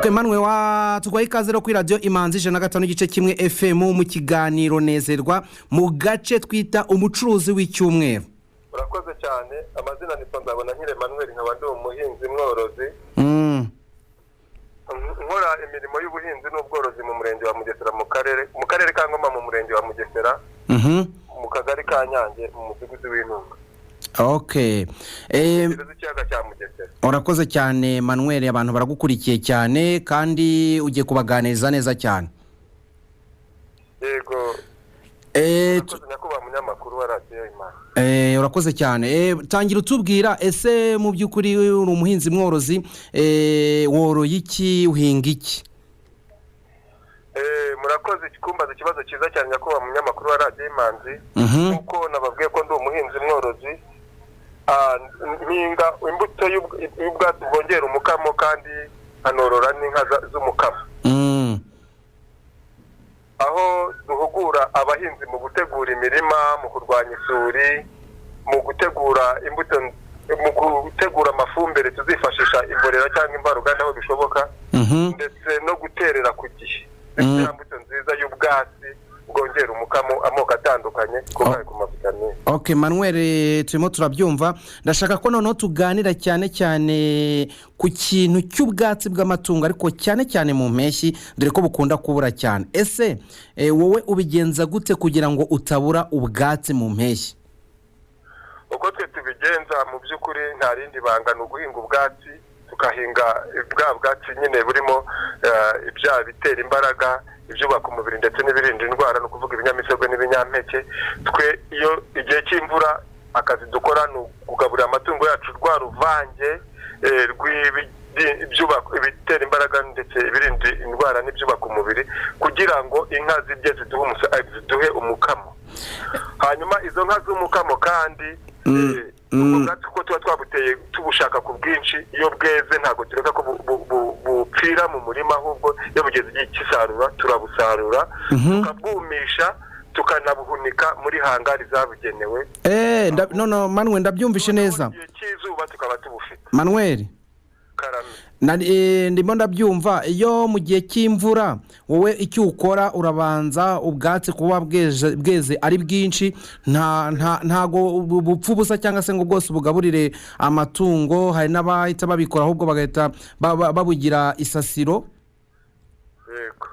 Okay, manwe tugwaye ikaze ro kuri radio Imanzi 105.1 FM mu kiganiro nezerwa mu gace twita umucuruzi w'icyumweru. Urakoze cyane, amazina ni Nzabona Nkire Emmanuel, nkaba ndi umuhinzi mworozi. Nkora imirimo y'ubuhinzi n'ubworozi mu murenge wa Mugesera mu karere ka Ngoma mu murenge wa Mugesera. Mu kagari ka Nyange mu mudugudu w'Intunga. Okay. Urakoze cyane Manuel, abantu baragukurikiye cyane kandi ugiye kubaganiriza neza cyane. Yego. Nakuba munyamakuru wa radio Imana. Urakoze cyane. Tangira utubwira ese mu byukuri uri umuhinzi mworozi, woroye iki, uhinga iki? Murakoze kumbaza ikibazo cyiza cyane nakuba munyamakuru wa radio Imanzi. Kuko nababwiye ko ndi umuhinzi mworozi. Mpinga imbuto y'ubwatsi bwongera umukamo kandi anorora n'inka z'umukamo. Aho duhugura abahinzi mu gutegura imirima, mu kurwanya isuri, mu gutegura imbuto, mu gutegura amafumbire tuzifashisha imborera cyangwa imvaruganda aho bishoboka, ndetse no guterera ku gihe. Imbuto nziza y'ubwatsi bwongera umukamo amoko atandukanye kubaye ku mavitamine. Okay, Manuel, turimo turabyumva. Ndashaka ko noneho tuganira cyane cyane ku kintu cy'ubwatsi bw'amatungo, ariko cyane cyane mu mpeshyi dore ko bukunda kubura cyane. Ese wowe ubigenza gute kugira ngo utabura ubwatsi mu mpeshyi? Uko twe tubigenza mu by'ukuri nta rindi banga no guhinga ubwatsi, tukahinga bwa bwatsi nyine burimo ibya bitera imbaraga, ibyubaka umubiri ndetse n'ibirinda indwara, no kuvuga ibinyamisogwe n'ibinyampeke. Twe iyo igihe cy'imvura akazi dukora no kugaburira amatungo yacu rwa ruvange rw'ibyubaka ibitera imbaraga ndetse ibirinda indwara n'ibyubaka umubiri, kugira ngo inka zirye ziduhe umukamo. Hanyuma izo nka z'umukamo kandi ubwatsi ko tuba twabuteye tubushaka ku bwinshi, iyo bweze ntabwo tureka ko bupfira mu murima, ahubwo iyo bugeze igihe cy'isarura turabusarura, tukabwumisha, tukanabuhunika muri hangari zabugenewe. No Manuel, ndabyumvishe neza. Cy'izuba tukaba tubufite. Manuel, ndimo ndabyumva. Iyo mu gihe cy'imvura wowe icyo ukora urabanza ubwatsi kuba bweze ari bwinshi, ntago bupfu busa cyangwa se ngo bwose bugaburire amatungo. Hari n'abahita babikora ahubwo bagahita babugira isasiro.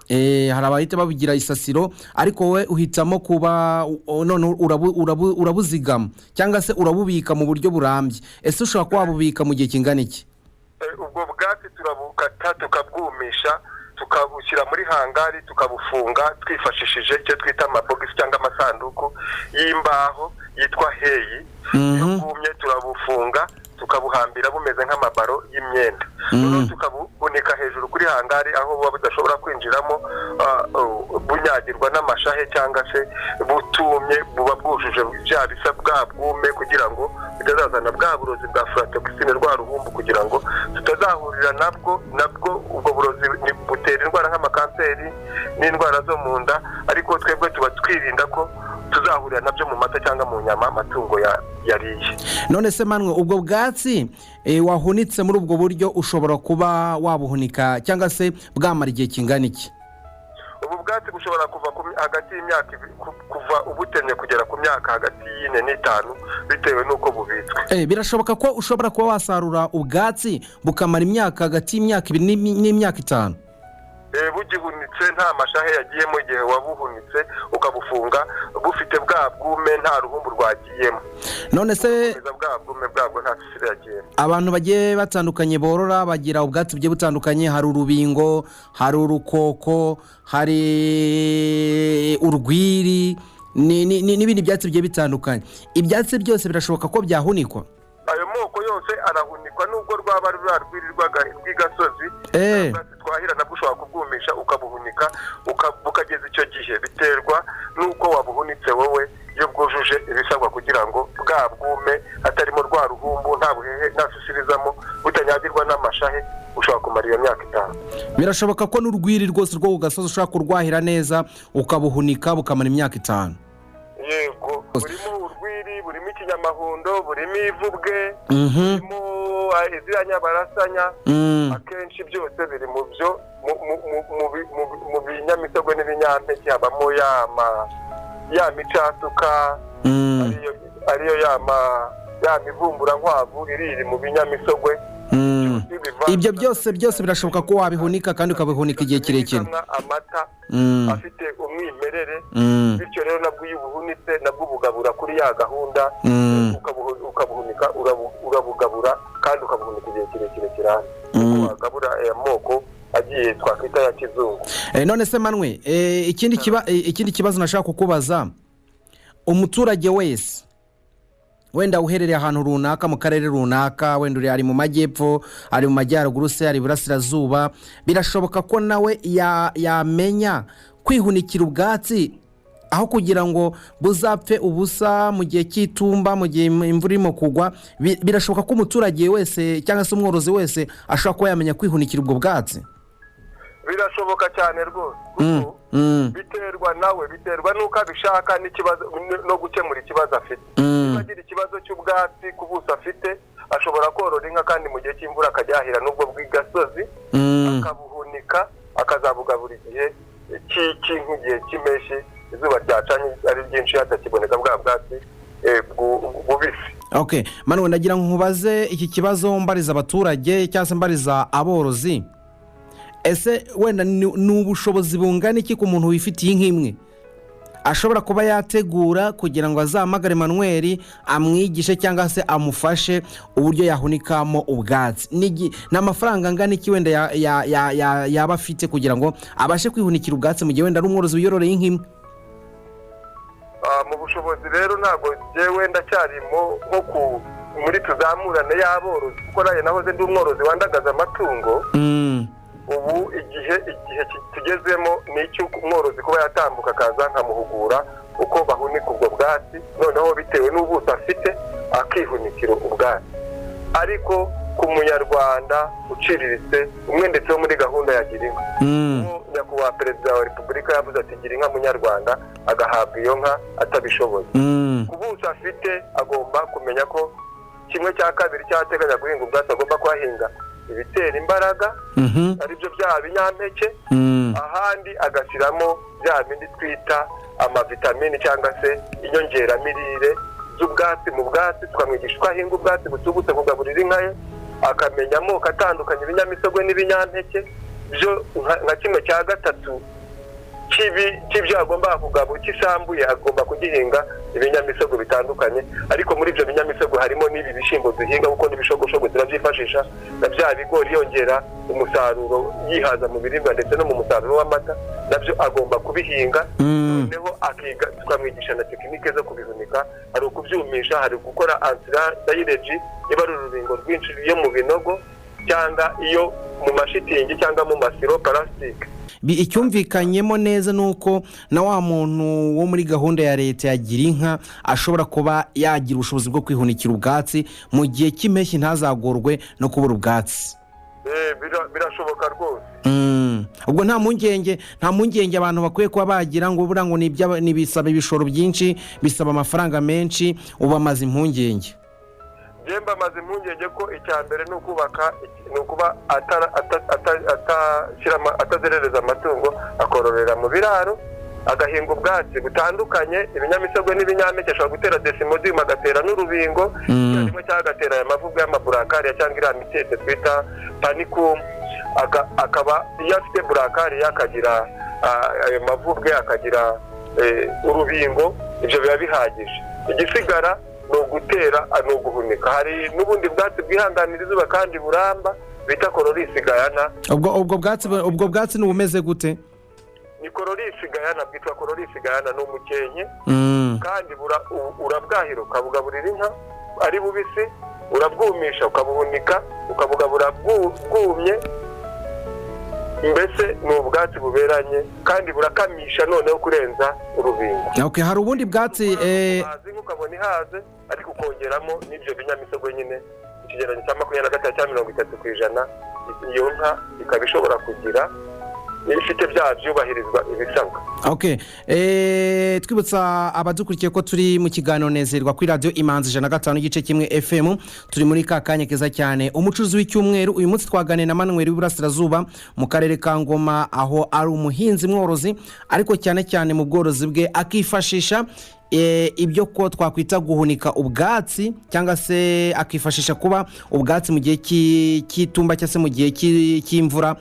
Hari abahita babugira isasiro, ariko wowe uhitamo kuba none urabuzigama cyangwa se urabubika mu buryo burambye. Ese ushobora kuba wabubika mu gihe kingana iki? Ubwo bwatsi turabukata tukabwumisha, tukabushyira muri hangari, tukabufunga twifashishije icyo twita amabogisi cyangwa amasanduku y'imbaho yitwa heyi. Iyo bwumye turabufunga, tukabuhambira bumeze nk'amabaro y'imyenda. Tukabuhunika hejuru kuri hangari aho buba budashobora kwinjiramo bunyagirwa n'amashahe cyangwa se butumye, buba bwujuje bya bisa bwa bwume, kugira ngo bitazazana bwa burozi bwa aflatoxine rwa ruhumbu, kugira ngo tutazahurira nabwo ubwo burozi butera indwara nk'amakanseri n'indwara zo mu nda, ariko twebwe tuba twirinda ko tuzahurira nabyo mu mata cyangwa mu nyama amatungo yariye. None se Manwe, ubwo bwatsi wahunitse muri ubwo buryo ushobora kuba wabuhunika cyangwa se bwamara igihe kingana iki? Ubu bwatsi bushobora kuva hagati y'imyaka kuva ubutemye kugera ku myaka hagati y'ine n'itanu, bitewe n'uko bubitswe. Birashoboka ko ushobora kuba wasarura ubwatsi bukamara imyaka hagati y'imyaka 2 n'imyaka 5? Bugihunitse nta mashahe yagiyemo igihe wabuhunitse ukabufunga bufite bwa bwume nta ruhumbu rwagiyemo. None se bwa bwume bwabwo nta sisire yagiyemo. Abantu bagiye batandukanye borora bagira ubwatsi bugiye butandukanye. Hari urubingo, hari urukoko, hari urwiri n'ibindi byatsi bigiye bitandukanye. Ibyatsi byose birashoboka ko byahunikwa? Ayo moko yose arahunikwa, nubwo rwaba rwarwirirwaga rw'igasozi. Twahira nabwo ushobora kubwumisha ukabuhunika ukageza icyo gihe, biterwa nuko wabuhunitse wowe. Iyo bwujuje ibisabwa kugira ngo bwa bwume hatarimo rwa ruhumbu, nta buhehe, nta susirizamo, butanyagirwa n'amashahe, ushobora kumara iyo myaka 5. Birashoboka ko n'urwiri rwose rwo ku gasozi ushobora kurwahira neza ukabuhunika bukamara imyaka 5? Yego, burimo urwiri, burimo ikinyamahundo, burimo ivubwe, burimo iziriya nyabarasanya akenshi byose biri mu byo mu binyamisogwe n'ibinyampeke habamo ya micasuka ariyo ya mivumbura nkwavu iri mu binyamisogwe. Ibyo byose birashoboka ko wabihunika kandi ukabihunika igihe kirekire. Amata afite umwimerere, bityo rero nabwo iyo ubuhunitse nabwo ubugabura kuri ya gahunda, ukabuhunika urabugabura kandi ukabuhunika igihe kirekire cyane. Wagabura amoko agiye twakwita ya kizungu. None se Manwe, ikindi kibazo nashaka kukubaza, umuturage wese wenda uherereye ahantu runaka mu karere runaka, wenda uri ari mu majyepfo, ari mu majyaruguru se, ari burasirazuba, birashoboka ko nawe yamenya kwihunikira ubwatsi aho kugira ngo buzapfe ubusa mu gihe cy'itumba, mu gihe imvura irimo kugwa. Birashoboka ko umuturage wese cyangwa se umworozi wese ashobora kuba yamenya kwihunikira ubwo bwatsi. Birashoboka cyane rwose, biterwa n'uko abishaka n'ikibazo no gukemura ikibazo afite. Agira ikibazo cy'ubwatsi ku buso afite, ashobora korora inka kandi mu gihe cy'imvura akajyahira n'ubwo bw'igasozi, akabuhunika akazabugabura igihe cy'igihe cy'impeshyi, izuba ryacanye ari ryinshi hatakiboneka bwa bwatsi bubisi. Okay, Manu, ndagira ngo nkubaze iki kibazo mbariza abaturage cyangwa se mbariza aborozi. Ese wenda ni ubushobozi bungana iki ku muntu wifitiye inka imwe ashobora kuba yategura kugira ngo azahamagare Manuel amwigishe cyangwa se amufashe uburyo yahunikamo ubwatsi? Ni amafaranga angana iki wenda yaba afite kugira ngo abashe kwihunikira ubwatsi mu gihe wenda ari umworozi wiyororeye inka imwe? Mu bushobozi rero ntabwo jewe ndacyarimo nko muri tuzamurane y'aborozi, kuko naye nahoze ndi umworozi wandagaza amatungo. Ubu igihe tugezemo ni icyo umworozi kuba yatambuka akaza nkamuhugura uko bahunika ubwo bwatsi, noneho bitewe n'ubuso afite akihunikira ubwatsi. Ariko ku munyarwanda uciriritse umwe ndetse wo muri gahunda ya Girinka, nyakubahwa Perezida wa Repubulika yavuze ati Girinka munyarwanda agahabwa iyo nka atabishoboye. Ku buso afite agomba kumenya ko 1/2 cyateganya guhinga ubwatsi agomba kuhahinga ibitera imbaraga, aribyo bya binyampeke, ahandi agashyiramo bya bindi twita amavitamini cyangwa se inyongeramirire z'ubwatsi mu bwatsi, tukamwigisha uko ahinga ubwatsi butubutse kugaburira inka ye, akamenya amoko atandukanye ibinyamisogwe n'ibinyampeke byo nka 1/3 cy'ibyo agomba kugabura, cy'isambuye agomba kugihinga ibinyamisogwe bitandukanye. Ariko muri ibyo binyamisogwe harimo n'ibi bishyimbo duhinga, kuko n'ibishogoshogo turabyifashisha, na bya bigori yongera umusaruro yihaza mu biribwa ndetse no mu musaruro w'amata, nabyo agomba kubihinga. Noneho akiga, tukamwigisha na tekinike zo kubihunika, hari ukubyumisha, hari gukora anti-daileji niba ari urubingo rwinshi iyo mu binogo cyangwa iyo mu mashitingi cyangwa mu masiro plastique. Icyumvikanyemo neza nuko na wa muntu wo muri gahunda ya leta ya Girinka ashobora kuba yagira ubushobozi bwo kwihunikira ubwatsi mu gihe cy'impeshyi ntazagorwe no kubura ubwatsi. Birashoboka rwose. Ubwo nta mpungenge abantu bakwiye kuba bagira ngo bura ngo nibisaba ibishoro byinshi, bisaba amafaranga menshi, uba amaze impungenge. Jemba amaze impungenge ko icyambere ni ukuba atazerereza amatungo, akororera mu biraro, agahinga ubwatsi butandukanye, ibinyamisogwe n'ibinyampeke, ashobora gutera desimodium, agatera n'urubingo, rimwe cyangwa agatera aya mavuga y'amaburakariya cyangwa iriya mitete twita panicum, akaba iyo afite burakariya akagira ayo mavubwe, akagira urubingo, ibyo biba bihagije. Igisigara no gutera no guhunika. Hari n'ubundi bwatsi bwihanganira izuba kandi buramba bita kororisi gayana. Ubwo bwatsi n'ubumeze gute? Ni kororisi gayana, bwitwa kororisi gayana, no mukenye kandi urabwahira ukabugaburira inka ari bubisi, urabwumisha ukabuhunika ukabugabura bwumye, mbese ni ubwatsi buberanye kandi burakamisha noneho kurenza urubingo. Okay, hari ubundi bwatsi ukabona ihaze ariko ukongeramo n'ibyo binyamisogwe nyine ikigereranyo cya 25 cyangwa 30%, iyo nka ikaba ishobora kugira iyo ifite bya byubahirizwa ibisabwa. Okay, twibutsa abadukurikiye ko turi mu kiganiro nezerwa kuri radio Imanzi 105.1 FM. Turi muri kakanya keza cyane umucuzi w'icyumweru. Uyu munsi twaganira na Manuel w'Iburasirazuba mu karere ka Ngoma, aho ari umuhinzi mworozi ariko cyane cyane mu bworozi bwe akifashisha ibyo ko twakwita guhunika ubwatsi cyangwa se akifashisha kuba ubwatsi mu gihe cy'itumba cyangwa se mu gihe cy'imvura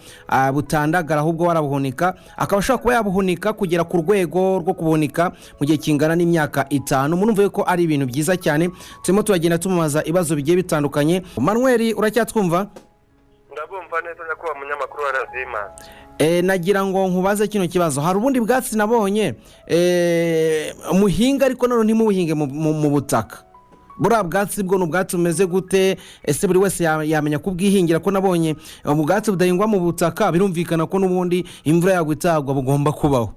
butandagara, ahubwo warabuhunika akabasha kuba yabuhunika kugera ku rwego rwo kubuhunika mu gihe kingana n'imyaka 5. Munumva ko ari ibintu byiza cyane. Turimo turagenda tumumaza ibibazo bigiye bitandukanye. Manuel, uracyatwumva? Ndabumva neza nyakubahwa munyamakuru wa Radio Imanzi. Nagira ngo nkubaze kino kibazo. Hari ubundi bwatsi nabonye muhinga ariko none ntimubuhinge mu butaka. Buriya bwatsi bwo n'ubwatsi umeze gute? Ese buri wese yamenya kubwihingira ko nabonye ubwatsi budahingwa mu butaka birumvikana ko n'ubundi imvura yagwitagwa bugomba kubaho.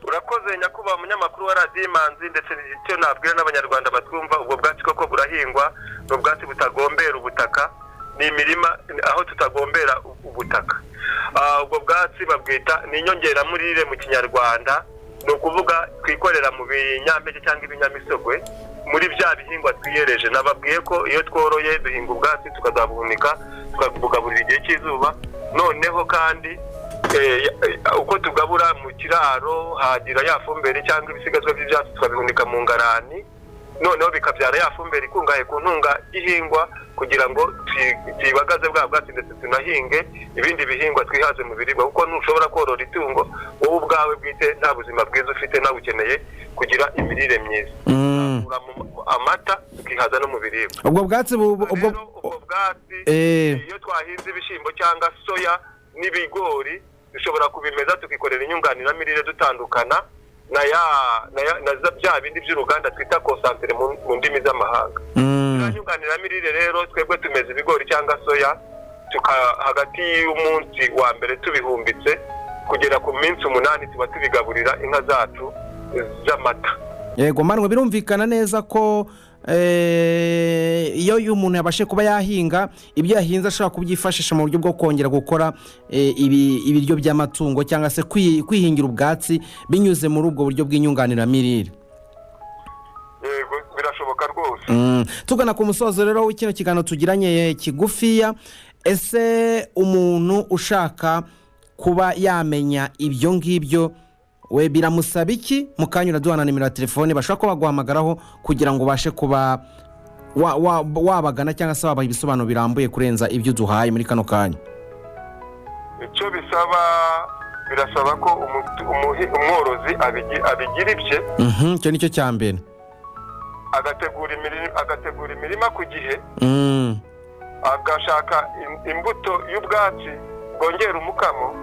Urakoze nyakubahwa munyamakuru wa Radio Imanzi, ndetse icyo nabwira n'abanyarwanda batwumva, ubwo bwatsi koko burahingwa, n'ubwatsi butagombera ubutaka, ni imirima aho tutagombera ubutaka. Ubwo bwatsi babwita ni inyongeramurire mu Kinyarwanda, ni ukuvuga twikorera mu binyampeke cyangwa ibinyamisogwe muri bya bihingwa twiyereje. Nababwiye ko iyo tworoye duhinga ubwatsi tukazabuhunika tukabugaburira igihe cy'izuba, noneho kandi uko tugabura mu kiraro hagira ya fumbire cyangwa ibisigazwa by'ibyatsi tukabihunika mu ngarani, noneho bikabyara ya fumbire ikungahaye ku ntunga y'ihingwa kugira ngo tuyibagaze bwa bwatsi ndetse tunahinge ibindi bihingwa twihaze mu biribwa, kuko ntushobora korora itungo wowe ubwawe bwite nta buzima bwiza ufite, nawe ukeneye kugira imirire myiza. Amata tukihaza no mu biribwa. Ubwo bwatsi iyo twahinze ibishyimbo cyangwa soya n'ibigori dushobora kubimeza tukikorera inyunganiramirire dutandukana na bya bindi by'uruganda twita concentré mu ndimi z'amahanga. Inyunganiramirire rero twebwe tumeze ibigori cyangwa soya hagati y'umunsi wa mbere tubihumbitse kugera ku minsi 8 tuba tubigaburira inka zacu z'amata. Yego Manuel, birumvikana neza ko iyo umuntu yabashe kuba yahinga ibyo yahinze ashobora kubyifashisha mu buryo bwo kongera gukora ibiryo by'amatungo cyangwa se kwihingira ubwatsi binyuze muri ubwo buryo bw'inyunganiramirire. Yego birashoboka rwose. Tugana ku musozo rero w'ikino kiganiro tugiranye kigufiya, ese umuntu ushaka kuba yamenya ibyo ngibyo we biramusaba iki? Mukanyura duhana nimero ya telefone bashaka ko baguhamagaraho kugira ngo bashe kuba wabagana cyangwa se wabaha ibisobanuro birambuye kurenza ibyo duhaye muri kano kanya. Icyo birasaba ko umworozi abigira ibye. Icyo nicyo cya mbere. Agategura imirima ku gihe, agashaka imbuto y'ubwatsi bwongera umukamo,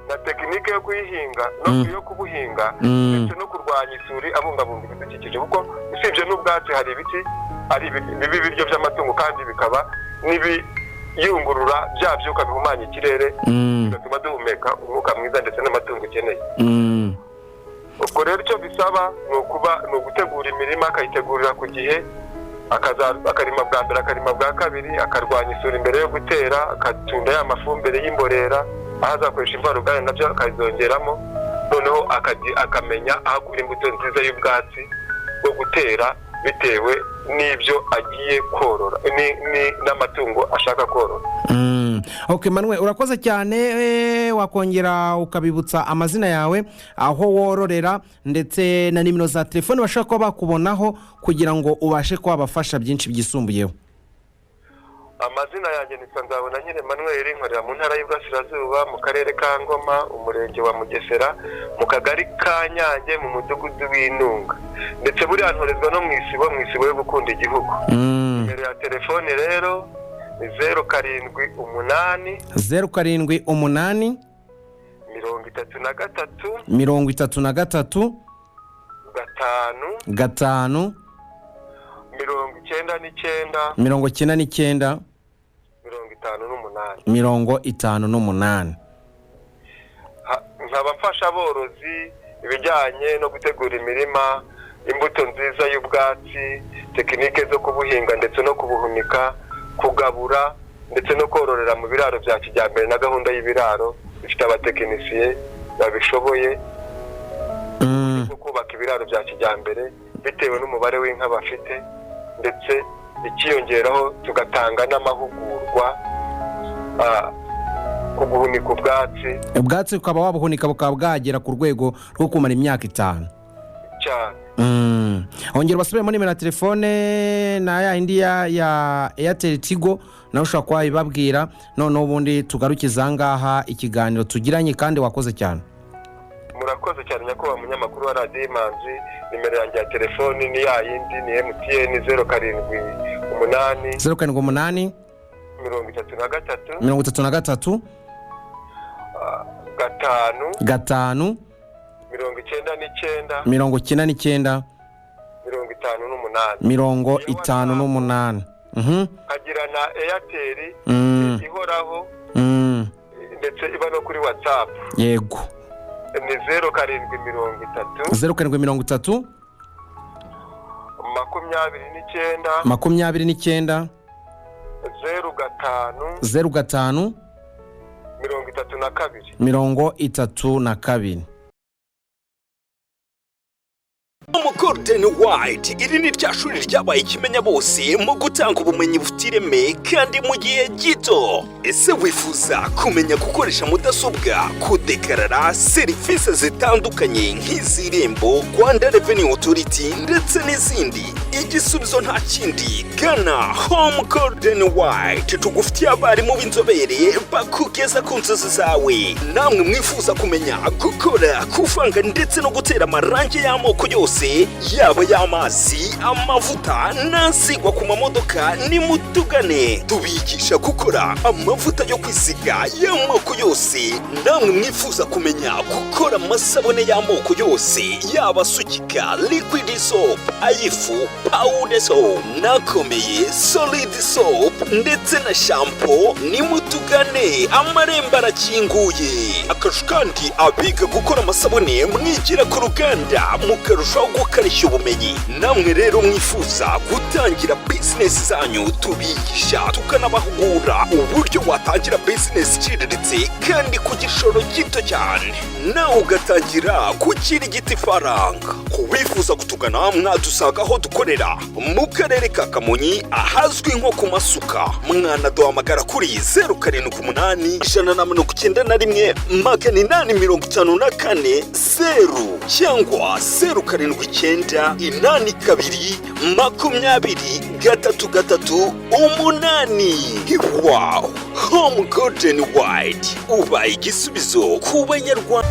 na tekinike yo kuyihinga no yo kubuhinga, ndetse no kurwanya isuri abungabunga ibidukikije, kuko usibye n'ubwatsi hari ibiti ari ibiryo by'amatungo kandi bikaba n'ibiyungurura bya byuka bihumanya ikirere bigatuma duhumeka umwuka mwiza ndetse n'amatungo ukeneye. Ubwo rero icyo bisaba ni ugutegura imirima, akayitegurira ku gihe, akarima bwa mbere, akarima bwa kabiri, akarwanya isuri mbere yo gutera, akatunda ya mafumbire y'imborera, aho azakoresha imvaruganda nabyo akazongeramo, noneho akamenya aho agura imbuto nziza y'ubwatsi bwo gutera bitewe n'ibyo agiye korora n'amatungo ashaka korora. Okay Manuel, urakoze cyane. Wakongera ukabibutsa amazina yawe, aho wororera, ndetse na nimero za telefone bashaka ko bakubonaho kugira ngo ubashe ko wabafasha byinshi byisumbuyeho. Amazina yanjye ni Nzabona nyine Manuel, nkorera mu ntara y'Iburasirazuba mu karere ka Ngoma, umurenge wa Mugesera, mu kagari ka Nyange, mu mudugudu w'Intunga, ndetse buri antorezwa no mu isibo yo gukunda igihugu. Nimero ya telefone rero ni 078 078 33 5 99 58. Nkaba mfasha aborozi ibijyanye no gutegura imirima, imbuto nziza y'ubwatsi, tekinike zo kubuhinga ndetse no kubuhunika, kugabura ndetse no kororera mu biraro bya kijyambere na gahunda y'ibiraro, ifite abatekinisiye babishoboye bwo kubaka ibiraro bya kijyambere bitewe n'umubare w'inka bafite, ndetse ikiyongeraho tugatanga n'amahugurwa ku guhunika ubwatsi ukaba wabuhunika bukaba bwagera ku rwego rwo kumara imyaka 5 cyane. Ongera basubire muri nimero ya telefone na ya indi ya Airtel Tigo nawe ushobora kuba ibabwira, none ubundi tugarukiza ngaha ikiganiro tugiranye, kandi wakoze cyane. Murakoze cyane nyakubahwa munyamakuru wa Radio Imanzi. Nimero yanjye ya telefone ni ya yindi, ni MTN 078 078 33 5 99 58 agira na Airtel ihoraho ndetse iba no kuri WhatsApp. Yego, ni 0730 0730 29 05 32. Golden White, iri ni rya shuri ryabaye ikimenya bose mu gutanga ubumenyi bufite ireme kandi mu gihe gito. Ese wifuza kumenya gukoresha mudasobwa, kudekarara serivisi zitandukanye nk'iz'Irembo, Rwanda Revenue Authority ndetse n'izindi? Igisubizo nta kindi, gana Home Golden White, tugufitiye abarimu b'inzobere bakugeza ku nzozi zawe. Namwe mwifuza kumenya gukora, kuvanga ndetse no gutera amarangi y'amoko yose, yaba y'amazi, amavuta n'asigwa ku mamodoka, nimutugane tubigisha gukora amavuta yo kwisiga y'amoko yose. Namwe mwifuza kumenya gukora amasabune y'amoko yose, yaba asukika, liquid soap, ayifu, powder soap, nakomeye, solid soap ndetse na shampoo, nimutugane, amarembo arakinguye. Akarusho kandi abiga gukora amasabune mwigira ku ruganda mukarushaho gukarishya ubumenyi. Namwe rero mwifuza gutangira business zanyu, tubigisha tukanabahugura uburyo watangira business iciriritse kandi ku gishoro gito cyane, nawe ugatangira gukirigita ifaranga. Kubifuza kutugana mwadusanga aho dukorera mu karere ka Kamonyi ahazwi nko ku Masuka. Mwanaduhamagara kuri 078 191 854 0 cyangwa 079 82 20 8. Wow! Home Golden White, ubaye igisubizo ku Banyarwanda.